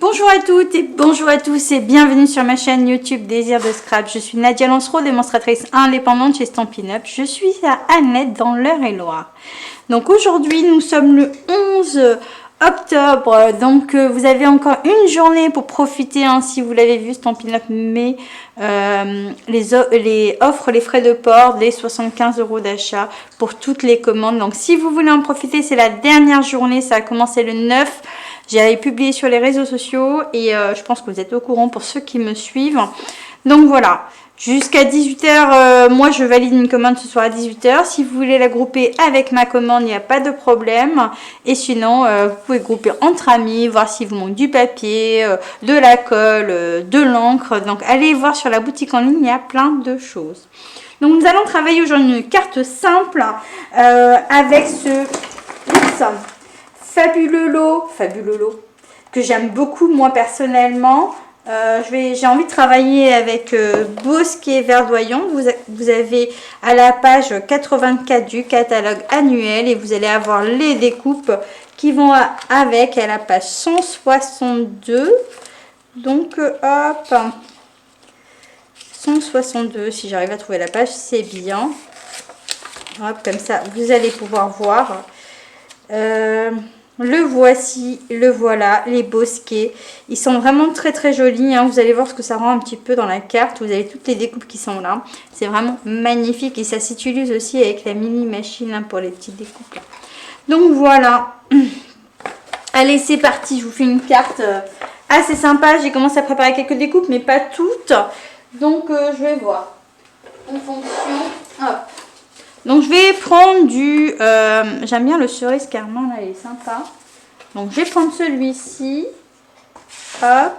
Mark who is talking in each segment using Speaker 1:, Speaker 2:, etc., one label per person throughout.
Speaker 1: Bonjour à toutes et bonjour à tous et bienvenue sur ma chaîne YouTube Désir de Scrap. Je suis Nadia Lancereau, démonstratrice indépendante chez Stampin' Up. Je suis à Annette dans l'Eure-et-Loir. Donc aujourd'hui nous sommes le 11 octobre. Donc vous avez encore une journée pour profiter, hein, si vous l'avez vu, Stampin' Up met les offres, les frais de port, les 75 € d'achat pour toutes les commandes. Donc si vous voulez en profiter, c'est la dernière journée, ça a commencé le 9. J'avais publié sur les réseaux sociaux et je pense que vous êtes au courant pour ceux qui me suivent. Donc voilà, jusqu'à 18 h, moi je valide une commande ce soir à 18 h. Si vous voulez la grouper avec ma commande, il n'y a pas de problème. Et sinon, vous pouvez grouper entre amis, voir s'il vous manque du papier, de la colle, de l'encre. Donc allez voir sur la boutique en ligne, il y a plein de choses. Donc nous allons travailler aujourd'hui une carte simple avec ce... fabuleux lot que j'aime beaucoup moi personnellement. J'ai envie de travailler avec Bosquet Verdoyant. Vous avez à la page 84 du catalogue annuel et vous allez avoir les découpes qui vont avec à la page 162. Donc hop, 162, si j'arrive à trouver la page, c'est bien. Hop, comme ça vous allez pouvoir voir. Le voici, le voilà, les bosquets. Ils sont vraiment très très jolis, hein. Vous allez voir ce que ça rend un petit peu dans la carte. Vous avez toutes les découpes qui sont là. C'est vraiment magnifique et ça s'utilise aussi avec la mini machine, hein, pour les petites découpes là. Donc voilà. Allez, c'est parti. Je vous fais une carte assez sympa. J'ai commencé à préparer quelques découpes, mais pas toutes. Donc je vais voir en fonction. Hop. Donc je vais prendre du... j'aime bien le cerise carmin, là, il est sympa. Donc je vais prendre celui-ci. Hop.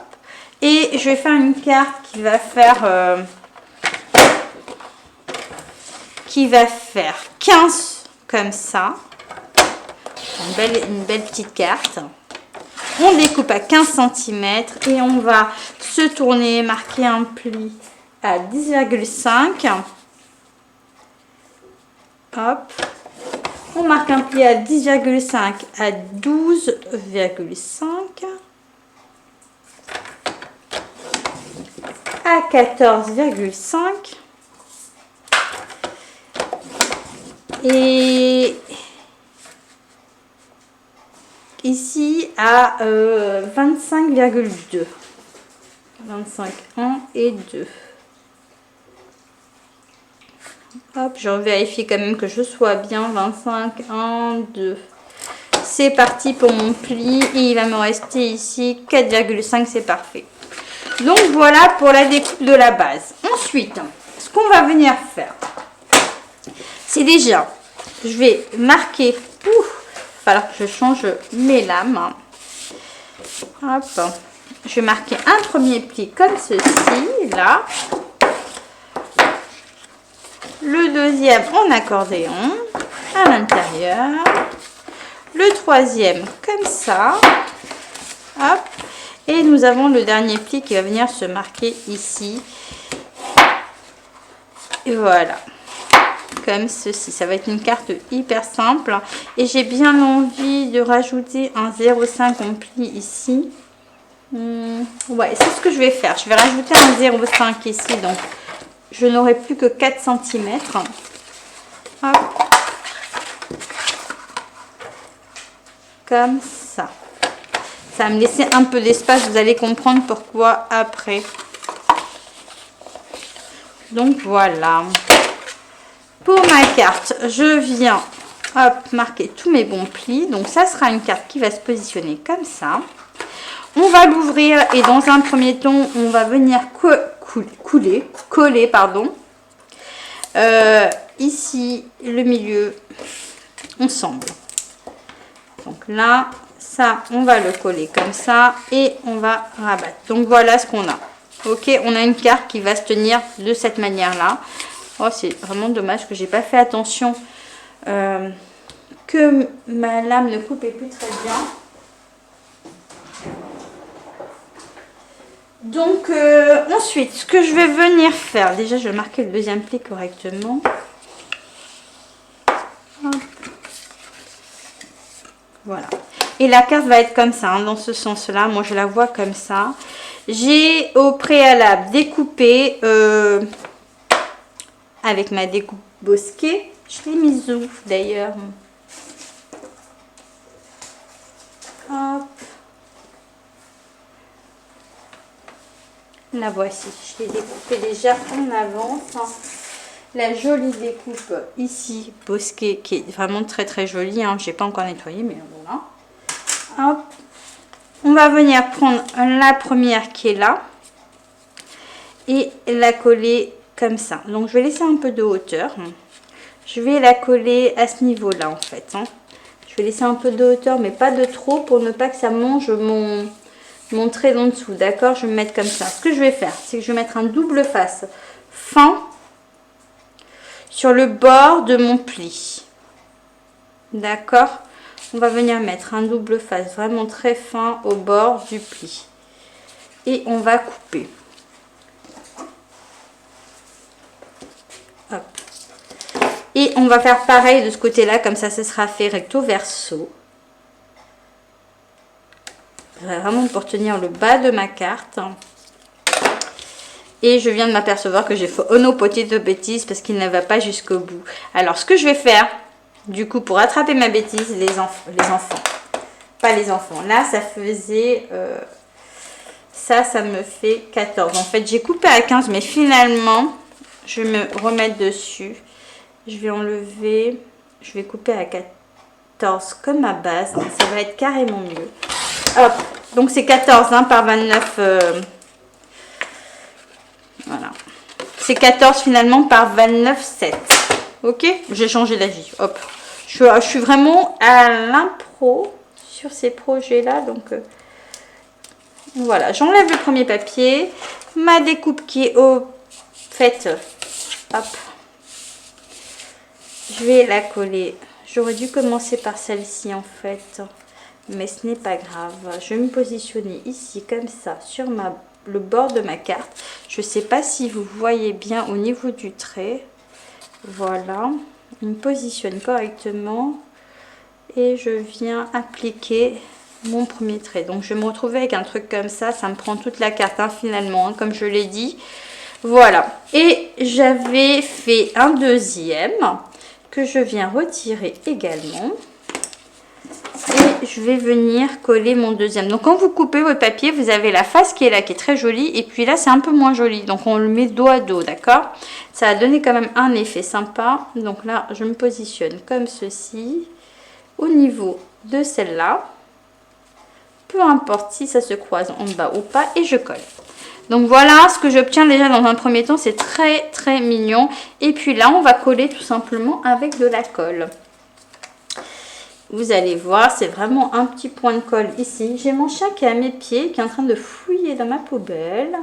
Speaker 1: Et je vais faire une carte qui va faire... 15 comme ça. Une belle petite carte. On découpe à 15 cm et on va se tourner, marquer un pli à 10,5. Hop, on marque un pli à 10,5 à 12,5 à 14,5 et ici à 25,2. 25, 1 et 2. Hop, je vérifie quand même que je sois bien. 25, 1, 2. C'est parti pour mon pli. Et il va me rester ici 4,5. C'est parfait. Donc voilà pour la découpe de la base. Ensuite, ce qu'on va venir faire, c'est déjà, je vais marquer. Alors que je change mes lames. Hop. Je vais marquer un premier pli comme ceci, là. Le deuxième en accordéon à l'intérieur, le troisième comme ça, hop, et nous avons le dernier pli qui va venir se marquer ici, et voilà, comme ceci. Ça va être une carte hyper simple et j'ai bien envie de rajouter un 0,5 en pli ici. Ouais, c'est ce que je vais faire. Je vais rajouter un 0,5 ici, donc je n'aurai plus que 4 cm. Hop. Comme ça. Ça va me laisser un peu d'espace. Vous allez comprendre pourquoi après. Donc voilà. Pour ma carte, je viens, hop, marquer tous mes bons plis. Donc ça sera une carte qui va se positionner comme ça. On va l'ouvrir et dans un premier temps, on va venir coller, pardon. Ici, le milieu, ensemble. Donc là, ça, on va le coller comme ça et on va rabattre. Donc voilà ce qu'on a. Ok, on a une carte qui va se tenir de cette manière-là. Oh, c'est vraiment dommage que j'ai pas fait attention que ma lame ne coupait plus très bien. Donc ensuite, ce que je vais venir faire, déjà je vais marquer le deuxième pli correctement. Hop. Voilà. Et la carte va être comme ça, hein, dans ce sens-là. Moi, je la vois comme ça. J'ai au préalable découpé avec ma découpe Bosquet. Je l'ai mise où d'ailleurs? Hop. La voici. Je l'ai découpée déjà en avance. La jolie découpe ici, Bosquet, qui est vraiment très très jolie. Hein. Je n'ai pas encore nettoyé, mais voilà. Hop. On va venir prendre la première qui est là et la coller comme ça. Donc je vais laisser un peu de hauteur. Je vais la coller à ce niveau-là en fait. Hein. Je vais laisser un peu de hauteur, mais pas de trop pour ne pas que ça mange mon trait d'en dessous. D'accord? Je vais me mettre comme ça. Ce que je vais faire, c'est que je vais mettre un double face fin sur le bord de mon pli. D'accord? On va venir mettre un double face vraiment très fin au bord du pli. Et on va couper. Hop. Et on va faire pareil de ce côté-là, comme ça, ce sera fait recto verso. Vraiment pour tenir le bas de ma carte. Et je viens de m'apercevoir que j'ai fait une petite bêtise parce qu'il ne va pas jusqu'au bout. Alors, ce que je vais faire, du coup, pour attraper ma bêtise, les enfants. Pas les enfants. Là, ça faisait... ça me fait 14. En fait, j'ai coupé à 15, mais finalement, je vais me remettre dessus. Je vais enlever... Je vais couper à 14 comme ma base. Donc, ça va être carrément mieux. Hop. Donc, c'est 14 hein, par 29... Voilà. C'est 14 finalement par 29,7. Ok? J'ai changé d'avis. Hop. Je suis vraiment à l'impro sur ces projets-là. Donc, voilà. J'enlève le premier papier. Ma découpe qui est au fait. Hop. Je vais la coller. J'aurais dû commencer par celle-ci en fait. Mais ce n'est pas grave. Je vais me positionner ici comme ça sur le bord de ma carte. Je ne sais pas si vous voyez bien au niveau du trait. Voilà. Je me positionne correctement. Et je viens appliquer mon premier trait. Donc je vais me retrouver avec un truc comme ça. Ça me prend toute la carte hein, finalement, hein, comme je l'ai dit. Voilà. Et j'avais fait un deuxième que je viens retirer également. Et je vais venir coller mon deuxième. Donc quand vous coupez votre papier, vous avez la face qui est là, qui est très jolie. Et puis là, c'est un peu moins joli. Donc on le met dos à dos, d'accord? Ça a donné quand même un effet sympa. Donc là, je me positionne comme ceci. Au niveau de celle-là. Peu importe si ça se croise en bas ou pas. Et je colle. Donc voilà ce que j'obtiens déjà dans un premier temps. C'est très très mignon. Et puis là, on va coller tout simplement avec de la colle. Vous allez voir, c'est vraiment un petit point de colle ici. J'ai mon chat qui est à mes pieds, qui est en train de fouiller dans ma poubelle.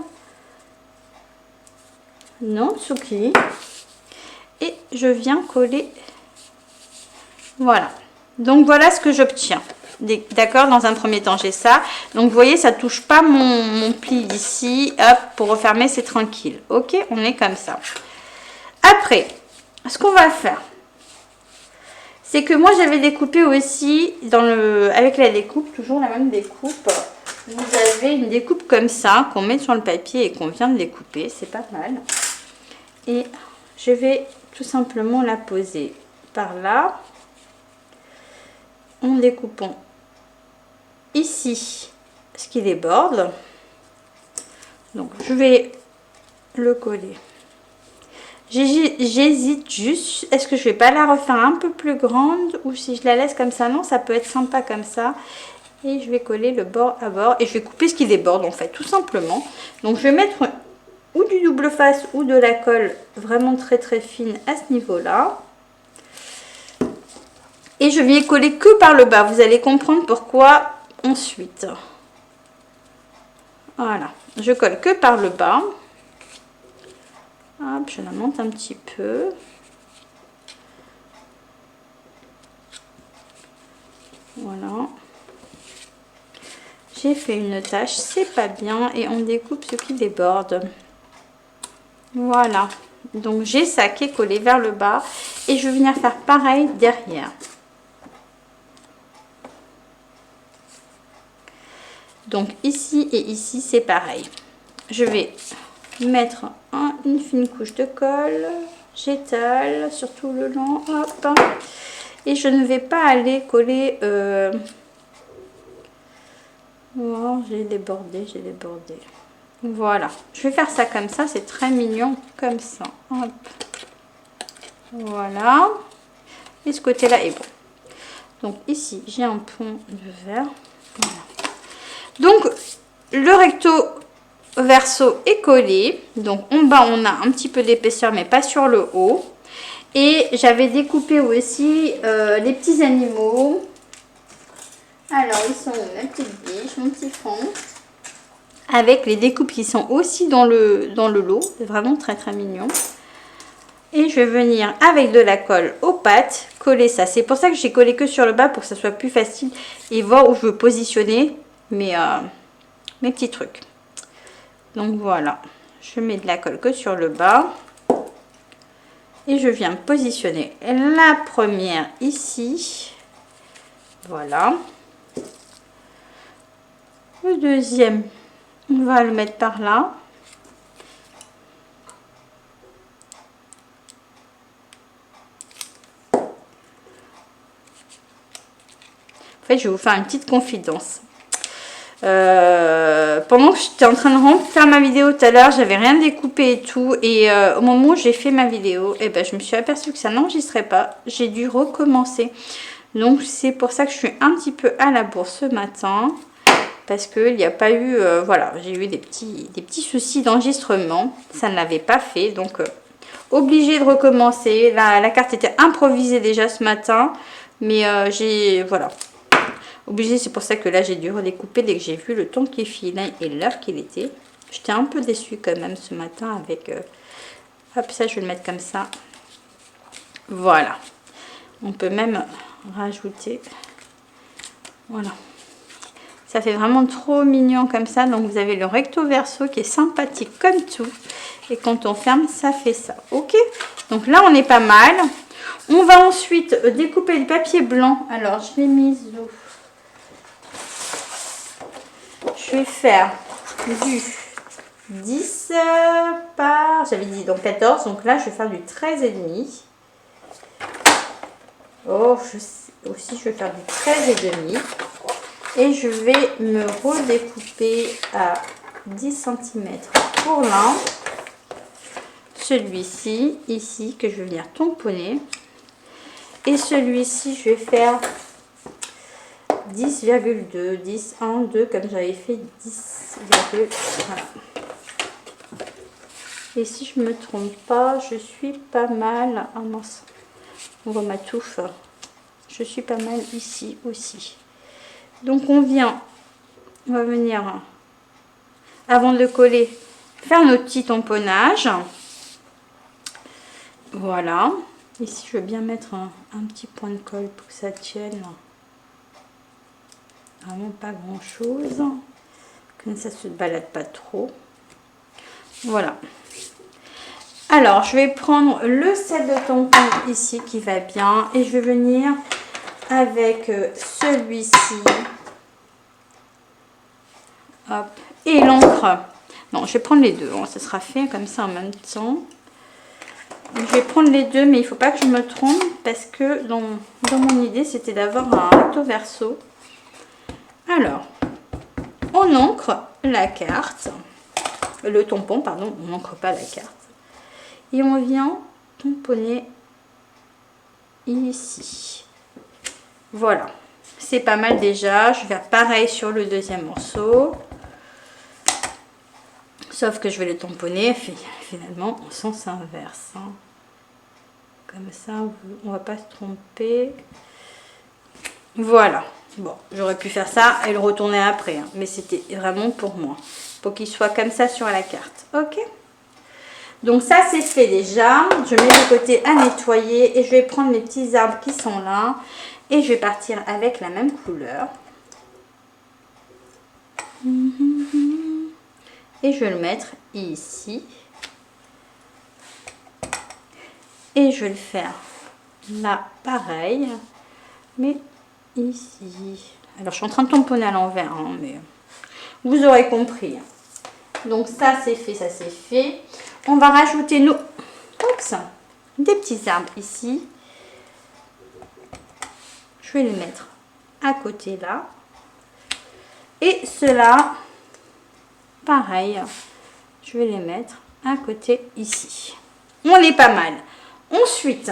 Speaker 1: Non, Tsuki. Et je viens coller. Voilà. Donc voilà ce que j'obtiens. D'accord, dans un premier temps, j'ai ça. Donc vous voyez, ça touche pas mon pli ici. Hop, pour refermer, c'est tranquille. Ok, on est comme ça. Après, ce qu'on va faire, c'est que moi j'avais découpé aussi avec la découpe, toujours la même découpe. Vous avez une découpe comme ça qu'on met sur le papier et qu'on vient de découper, c'est pas mal. Et je vais tout simplement la poser par là en découpant ici ce qui déborde. Donc je vais le coller. J'hésite juste, est-ce que je vais pas la refaire un peu plus grande ou si je la laisse comme ça? Non, ça peut être sympa comme ça. Et je vais coller le bord à bord et je vais couper ce qui déborde en fait, tout simplement. Donc je vais mettre ou du double face ou de la colle vraiment très très fine à ce niveau-là. Et je viens coller que par le bas, vous allez comprendre pourquoi ensuite. Voilà, je colle que par le bas. Hop, je la monte un petit peu. Voilà. J'ai fait une tache, c'est pas bien. Et on découpe ce qui déborde. Voilà. Donc j'ai ça qui est collé vers le bas. Et je vais venir faire pareil derrière. Donc ici et ici c'est pareil. Je vais mettre une fine couche de colle, j'étale sur tout le long, hop, et je ne vais pas aller coller. Oh, j'ai débordé. Voilà, je vais faire ça comme ça, c'est très mignon comme ça. Hop. Voilà, et ce côté là est bon. Donc ici j'ai un pont de verre. Voilà. Donc le recto verso est collé, donc en bas on a un petit peu d'épaisseur mais pas sur le haut. Et j'avais découpé aussi les petits animaux. Alors ils sont où, ma petite biche, mon petit fond, avec les découpes qui sont aussi dans le lot. C'est vraiment très très mignon. Et je vais venir avec de la colle aux pattes coller ça. C'est pour ça que j'ai collé que sur le bas, pour que ça soit plus facile et voir où je veux positionner mes petits trucs. Donc voilà, je mets de la colle que sur le bas et je viens positionner la première ici. Voilà. Le deuxième, on va le mettre par là. En fait, je vais vous faire une petite confidence. Pendant que j'étais en train de faire ma vidéo tout à l'heure, j'avais rien découpé et tout, et au moment où j'ai fait ma vidéo, et ben je me suis aperçue que ça n'enregistrait pas. J'ai dû recommencer, donc c'est pour ça que je suis un petit peu à la bourre ce matin, parce qu'il n'y a pas eu, voilà, j'ai eu des petits soucis d'enregistrement, ça ne l'avait pas fait, donc obligée de recommencer. La carte était improvisée déjà ce matin, mais voilà, obligée. C'est pour ça que là j'ai dû redécouper dès que j'ai vu le temps qui filait et l'heure qu'il était. J'étais un peu déçue quand même ce matin avec hop, ça je vais le mettre comme ça. Voilà, on peut même rajouter, voilà, ça fait vraiment trop mignon comme ça. Donc vous avez le recto verso qui est sympathique comme tout, et quand on ferme ça fait ça. Ok, donc là on est pas mal. On va ensuite découper le papier blanc. Alors je l'ai mise où? Je vais faire du 10 par, j'avais dit donc 14, donc là je vais faire du 13,5. Oh, aussi je vais faire du 13,5. Et je vais me redécouper à 10 cm pour l'un. Celui-ci, ici, que je vais venir tamponner. Et celui-ci, je vais faire 10,2, 10, 1, 2, comme j'avais fait 10, voilà. Et si je me trompe pas, je suis pas mal. Ah mince, on voit ma touffe. Je suis pas mal ici aussi. Donc on va venir, avant de le coller, faire nos petits tamponnages. Voilà. Ici, je vais bien mettre un petit point de colle pour que ça tienne. Vraiment pas grand chose, comme ça se balade pas trop. Voilà. Alors je vais prendre le set de tampons ici qui va bien, et je vais venir avec celui-ci, hop, et l'encre. Non, je vais prendre les deux, hein, ça sera fait comme ça en même temps. Je vais prendre les deux, mais il faut pas que je me trompe, parce que dans mon idée c'était d'avoir un recto verso. Alors, on encre la carte, le tampon, pardon, on n'encre pas la carte. Et on vient tamponner ici. Voilà, c'est pas mal déjà. Je vais faire pareil sur le deuxième morceau. Sauf que je vais le tamponner finalement en sens inverse. Hein. Comme ça, on va pas se tromper. Voilà. Bon, j'aurais pu faire ça et le retourner après, hein, mais c'était vraiment pour moi, pour qu'il soit comme ça sur la carte. Ok, donc ça c'est fait déjà. Je mets de côté à nettoyer, et je vais prendre les petits arbres qui sont là, et je vais partir avec la même couleur. Et je vais le mettre ici, et je vais le faire là pareil, mais ici. Alors je suis en train de tamponner à l'envers, hein, mais Vous aurez compris. Donc ça c'est fait, ça c'est fait. On va rajouter nos des petits arbres ici. Je vais les mettre à côté là. Et ceux-là, pareil, je vais les mettre à côté ici. On est pas mal. Ensuite,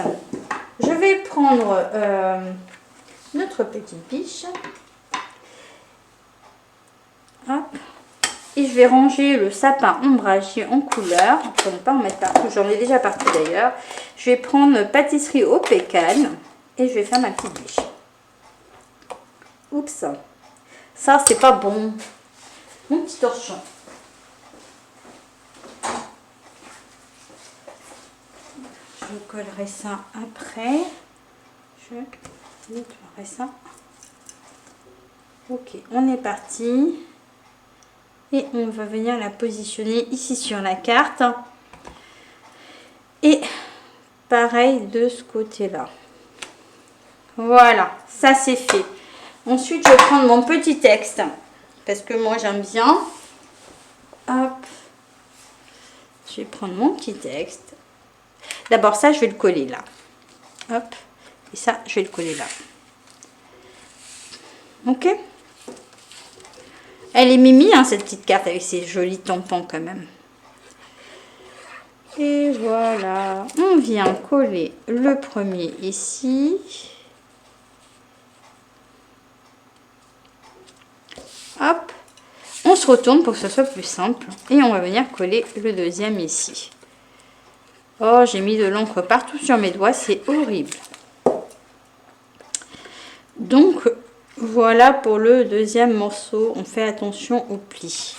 Speaker 1: je vais prendre notre petite biche. Hop. Et je vais ranger le sapin ombragé en couleur. Pour ne pas en mettre partout. J'en ai déjà partout d'ailleurs. Je vais prendre pâtisserie au pécan. Et je vais faire ma petite biche. Oups. Ça, c'est pas bon. Mon petit torchon. Je collerai ça après. Je nettoierai ça. Ok, on est parti. Et on va venir la positionner ici sur la carte. Et pareil de ce côté-là. Voilà, ça c'est fait. Ensuite, je vais prendre mon petit texte. Parce que moi, j'aime bien. Hop. Je vais prendre mon petit texte. D'abord, ça, je vais le coller là. Hop. Et ça, je vais le coller là. Ok. Elle est mimi, hein, cette petite carte, avec ses jolis tampons quand même. Et voilà. On vient coller le premier ici. Hop. On se retourne pour que ce soit plus simple. Et on va venir coller le deuxième ici. Oh, j'ai mis de l'encre partout sur mes doigts. C'est horrible. Donc, voilà pour le deuxième morceau. On fait attention au pli.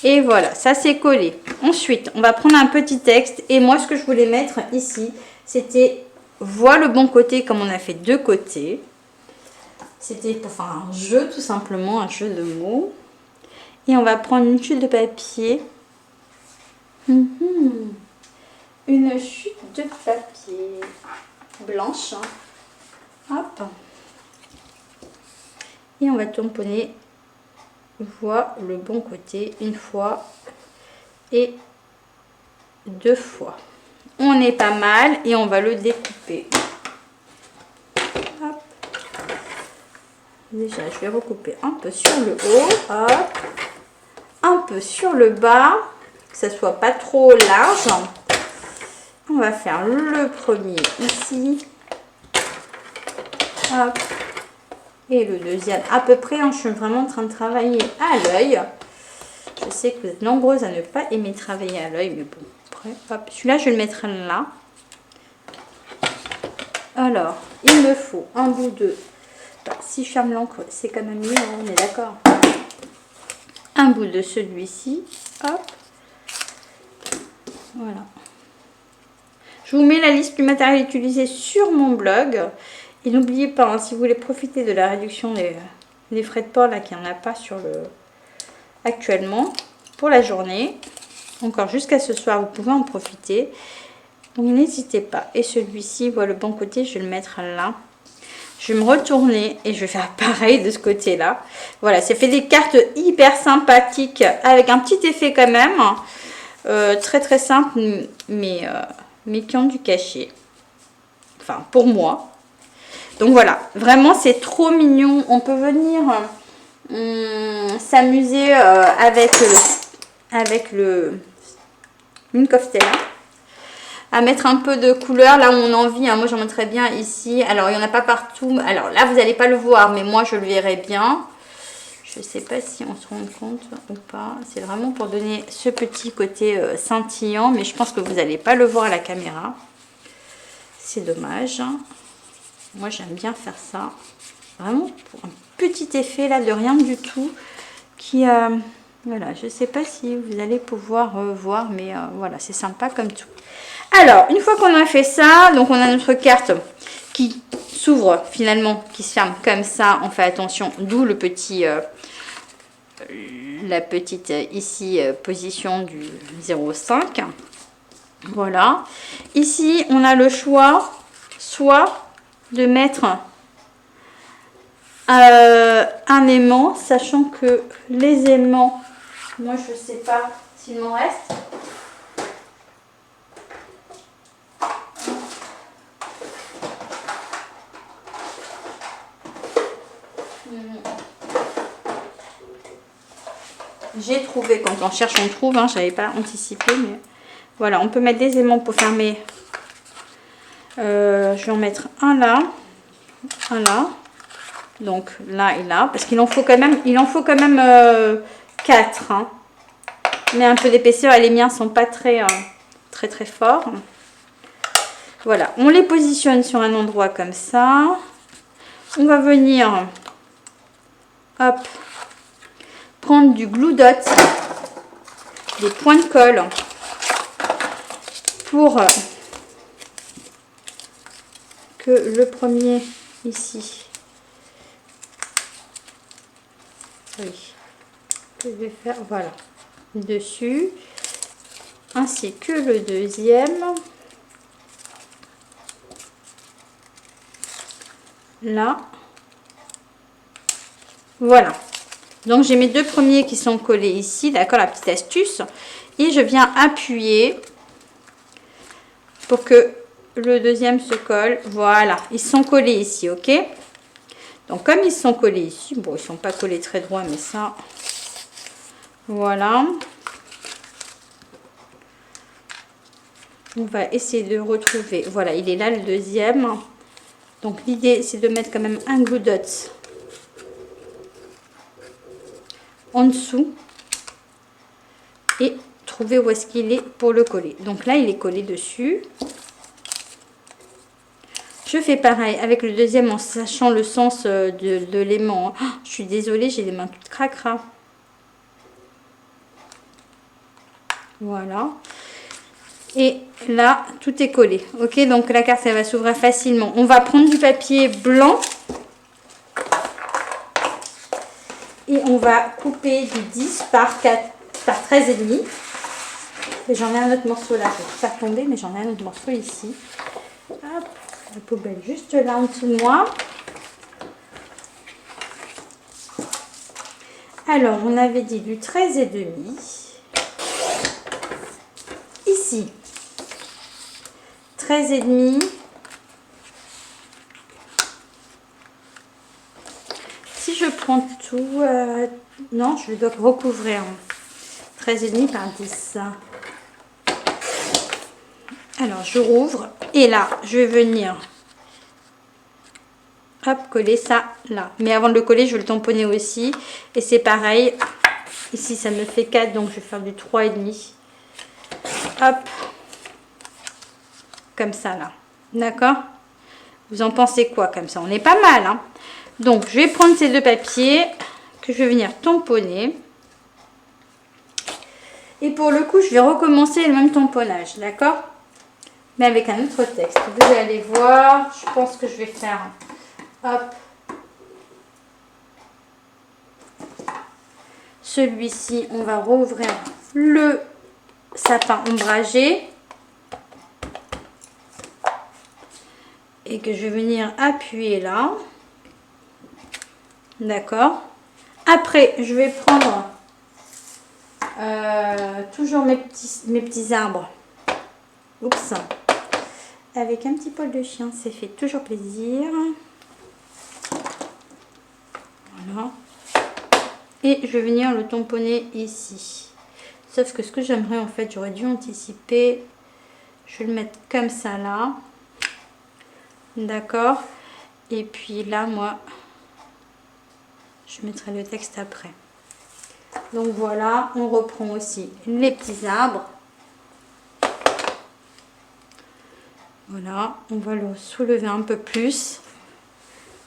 Speaker 1: Et voilà, ça c'est collé. Ensuite, on va prendre un petit texte. Et moi, ce que je voulais mettre ici, c'était « Vois le bon côté » comme on a fait deux côtés. C'était pour faire un jeu, tout simplement, un jeu de mots. Et on va prendre une chute de papier. Une chute de papier blanche. Hop. Et on va tamponner vois le bon côté une fois et deux fois. On est pas mal et on va le découper. Hop. Déjà, je vais recouper un peu sur le haut, hop, un peu sur le bas, que ça soit pas trop large. On va faire le premier ici, hop. Et le deuxième à peu près, hein, je suis vraiment en train de travailler à l'œil. Je sais que vous êtes nombreuses à ne pas aimer travailler à l'œil, mais bon, après, hop, celui-là, je vais le mettre là. Alors, il me faut un bout de... Si je ferme l'encre, c'est quand même mieux, on est d'accord. Un bout de celui-ci, hop. Voilà. Je vous mets la liste du matériel utilisé sur mon blog. Et n'oubliez pas, hein, si vous voulez profiter de la réduction des frais de port, là, qu'il n'y en a pas sur le actuellement, pour la journée, encore jusqu'à ce soir, vous pouvez en profiter. Donc n'hésitez pas. Et celui-ci, voilà le bon côté, je vais le mettre là. Je vais me retourner et je vais faire pareil de ce côté-là. Voilà, ça fait des cartes hyper sympathiques avec un petit effet quand même. Très très simple, mais qui ont du cachet. Enfin, pour moi. Donc voilà, vraiment c'est trop mignon. On peut venir s'amuser avec une coftella. À mettre un peu de couleur là où on a envie. Hein. Moi j'en mettrais bien ici. Alors il n'y en a pas partout. Alors là vous n'allez pas le voir, mais moi je le verrai bien. Je ne sais pas si on se rend compte ou pas. C'est vraiment pour donner ce petit côté scintillant, mais je pense que vous n'allez pas le voir à la caméra. C'est dommage. Moi j'aime bien faire ça. Vraiment pour un petit effet là de rien du tout. Qui voilà, je ne sais pas si vous allez pouvoir voir, mais voilà, c'est sympa comme tout. Alors, une fois qu'on a fait ça, donc on a notre carte qui s'ouvre finalement, qui se ferme comme ça. On fait attention, d'où le petit, la petite ici position du 0,5. Voilà. Ici, on a le choix soit de mettre un aimant, sachant que les aimants, moi je sais pas s'il m'en reste. J'ai trouvé, quand on cherche on trouve, hein, j'avais pas anticipé, mais voilà, on peut mettre des aimants pour fermer. Je vais en mettre un là, donc là et là, parce qu'il en faut quand même, 4, hein. Mais un peu d'épaisseur, et les miens sont pas très forts. Voilà, on les positionne sur un endroit comme ça. On va venir, hop, prendre du glue dot, des points de colle pour que le premier ici, oui, que je vais faire, voilà, dessus, ainsi que le deuxième, là, voilà. Donc j'ai mes deux premiers qui sont collés ici, d'accord, la petite astuce, et je viens appuyer pour que le deuxième se colle. Voilà, ils sont collés ici, ok. Donc comme ils sont collés ici, bon, ils sont pas collés très droit, mais ça, voilà. On va essayer de retrouver, voilà, il est là le deuxième. Donc l'idée c'est de mettre quand même un glue dot en dessous et trouver où est-ce qu'il est pour le coller. Donc là il est collé dessus. Je fais pareil avec le deuxième en sachant le sens de l'aimant. Oh, je suis désolée, j'ai les mains toutes cracra. Voilà. Et là, tout est collé. Ok, donc la carte, elle va s'ouvrir facilement. On va prendre du papier blanc. Et on va couper du 10 par 13,5. Et j'en ai un autre morceau là. Je vais faire tomber, mais j'en ai un autre morceau ici. Hop, la poubelle juste là en dessous de moi. Alors, on avait dit du 13,5. Ici, 13,5. Si je prends tout, non, je dois recouvrir 13,5 par 10. Alors, je rouvre et là, je vais venir hop, coller ça là. Mais avant de le coller, je vais le tamponner aussi. Et c'est pareil. Ici, ça me fait 4, donc je vais faire du 3,5. Hop. Comme ça, là. D'accord? Vous en pensez quoi comme ça? On est pas mal, hein? Donc, je vais prendre ces deux papiers que je vais venir tamponner. Et pour le coup, je vais recommencer le même tamponnage, d'accord? Mais avec un autre texte. Vous allez voir, je pense que je vais faire... Hop. Celui-ci, on va rouvrir le sapin ombragé. Et que je vais venir appuyer là. D'accord. Après, je vais prendre toujours mes petits arbres. Oups. Avec un petit poil de chien, c'est fait toujours plaisir. Voilà. Et je vais venir le tamponner ici. Sauf que ce que j'aimerais, en fait, j'aurais dû anticiper. Je vais le mettre comme ça là. D'accord. Et puis là, moi, je mettrai le texte après. Donc voilà, on reprend aussi les petits arbres. Voilà, on va le soulever un peu plus.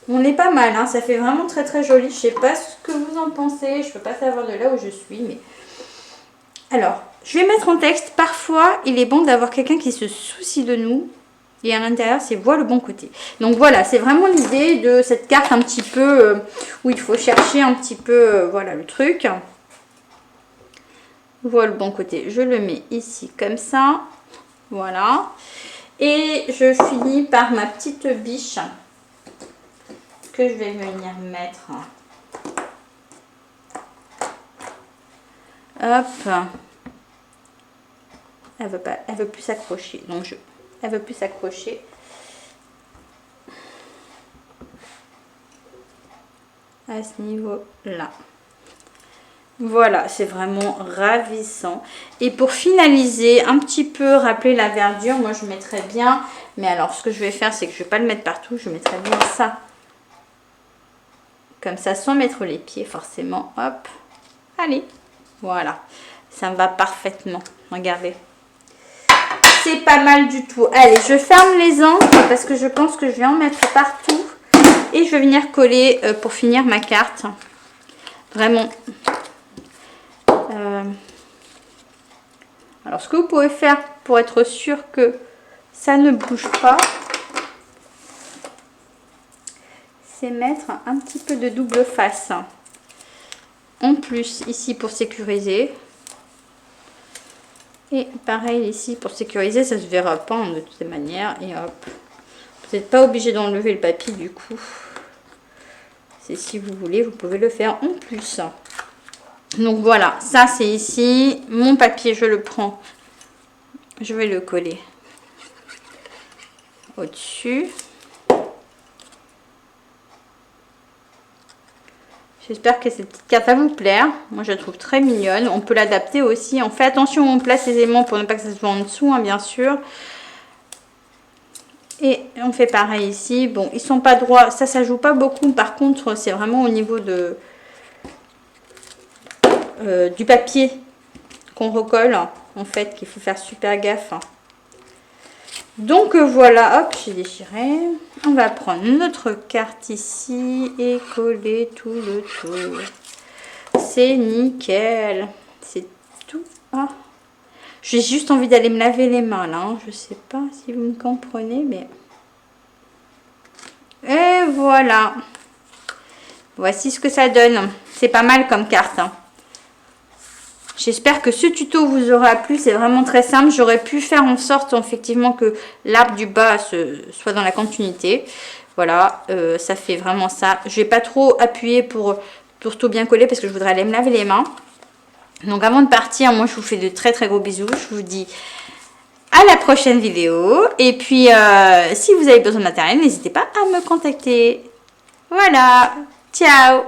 Speaker 1: On est pas mal, hein, ça fait vraiment très très joli. Je sais pas ce que vous en pensez, je peux pas savoir de là où je suis, mais... Alors, je vais mettre en texte, parfois il est bon d'avoir quelqu'un qui se soucie de nous. Et à l'intérieur, c'est voir le bon côté. Donc voilà, c'est vraiment l'idée de cette carte un petit peu où il faut chercher un petit peu, voilà le truc. Voilà le bon côté. Je le mets ici comme ça. Voilà. Et je finis par ma petite biche. que je vais venir mettre. Hop. Elle veut plus s'accrocher. Donc elle veut plus s'accrocher. À ce niveau-là. Voilà, c'est vraiment ravissant. Et pour finaliser, un petit peu rappeler la verdure, moi je mettrais bien, mais alors ce que je vais faire, c'est que je ne vais pas le mettre partout, je mettrai bien ça. Comme ça, sans mettre les pieds forcément. Hop, allez, voilà. Ça me va parfaitement, regardez. C'est pas mal du tout. Allez, je ferme les encres parce que je pense que je vais en mettre partout. Et je vais venir coller pour finir ma carte. Vraiment. Alors, ce que vous pouvez faire pour être sûr que ça ne bouge pas, c'est mettre un petit peu de double face. En plus, ici pour sécuriser. Et pareil ici pour sécuriser, ça se verra pas de toutes les manières. Et hop. Vous n'êtes pas obligé d'enlever le papier du coup. C'est si vous voulez, vous pouvez le faire en plus. Donc voilà, ça c'est ici. Mon papier, je le prends. Je vais le coller au-dessus. J'espère que cette petite carte va vous plaire. Moi, je la trouve très mignonne. On peut l'adapter aussi. On fait attention où on place les aimants pour ne pas que ça se voit en dessous, hein, bien sûr. Et on fait pareil ici. Bon, ils sont pas droits. Ça joue pas beaucoup. Par contre, c'est vraiment au niveau de du papier qu'on recolle, en fait, qu'il faut faire super gaffe. Donc voilà, hop, j'ai déchiré. On va prendre notre carte ici et coller tout le tour. C'est nickel. C'est tout. Ah. J'ai juste envie d'aller me laver les mains là. Hein. Je sais pas si vous me comprenez, mais... Et voilà. Voici ce que ça donne. C'est pas mal comme carte. Hein. J'espère que ce tuto vous aura plu. C'est vraiment très simple. J'aurais pu faire en sorte effectivement que l'arbre du bas soit dans la continuité. Voilà, ça fait vraiment ça. Je vais pas trop appuyer pour tout bien coller parce que je voudrais aller me laver les mains. Donc avant de partir, moi je vous fais de très très gros bisous. Je vous dis à la prochaine vidéo. Et puis si vous avez besoin de matériel, n'hésitez pas à me contacter. Voilà, ciao!